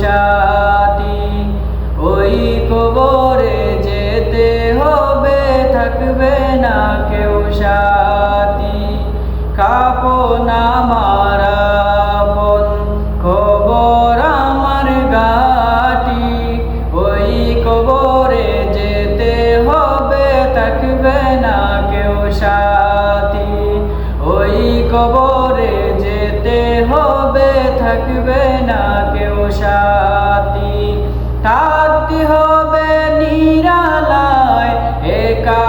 সাথী। ওই কবরে যেতে হবে, থাকবে না কেউ সাথী। কাফন আমার আপন, কবর আমার ঘাঁটি। ওই কবরে যেতে হবে, থাকবে না কেউ সাথী। ওই কবরে যেতে হবে, থাকবে না কেউ সাথী। থাকতে হবে নিরালায়, একা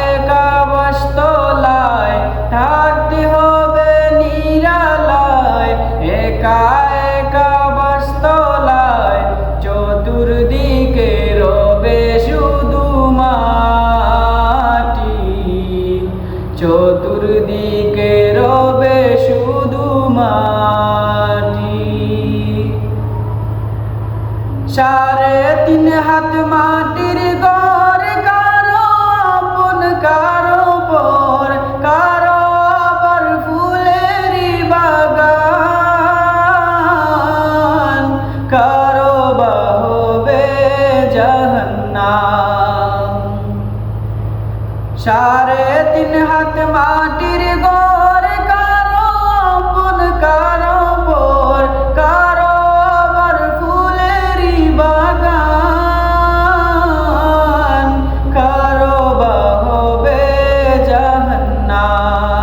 একা বাসতলায়। থাকতে হবে নিরালায়, একা একা বাসতলায়। চতুর্দিকে রবে শুধু মাটি, চতুর্দিকে রবে শুধু মাটি। 3.5 হাত মাটির ঘর, কারো আপন কারো পর, কারো আবার ফুলেরই বাগান, কারো বা হবে জাহান্নাম। 3.5 হাত মাটির ঘর, কারো আপন কারো পর, কারো আবার ফুলেরই বাগান, কারো বা হবে জাহান্নাম।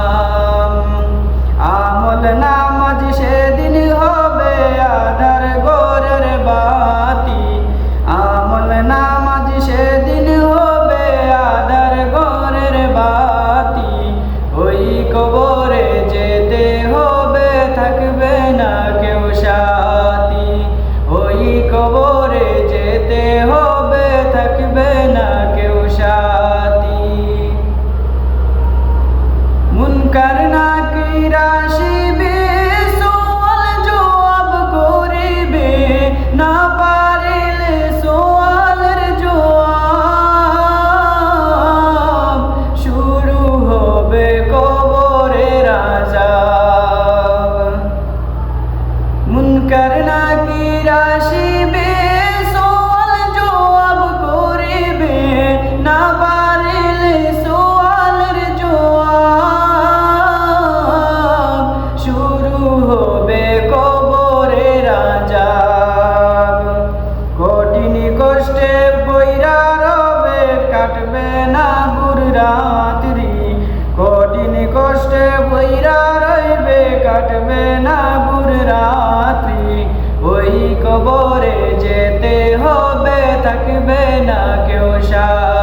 আমল নামাজ সেদিন হবে আধার ঘরের বাতি। আমল নামাজ সেদিন হবে আধার ঘরের বাতি। ওই কবরে যেতে হবে, থাকবে না কেউ সাথী। ওই কবরে যেতে হবে, থাকবে না কেউ সাথী। মুনকার নাকির আসিবে, সওয়াল জবাব করিবে। না পারিলে সওয়ালের জবাব, শুরু হবে কবরের আযাব। মুনকার নাকির আসিবে, সওয়াল জবাব করিবে। না পারিলে সওয়ালের জবাব, শুরু হবে কবরের আযাব। কঠিন কষ্টে পইরা রবে, কাটবে না ভোর রাত্রি। কঠিন কষ্টে পইরা রইবে, কাটবে না ভোর রাত্রি। ওই কবরে যেতে হবে, থাকবে না কেউ সাথী।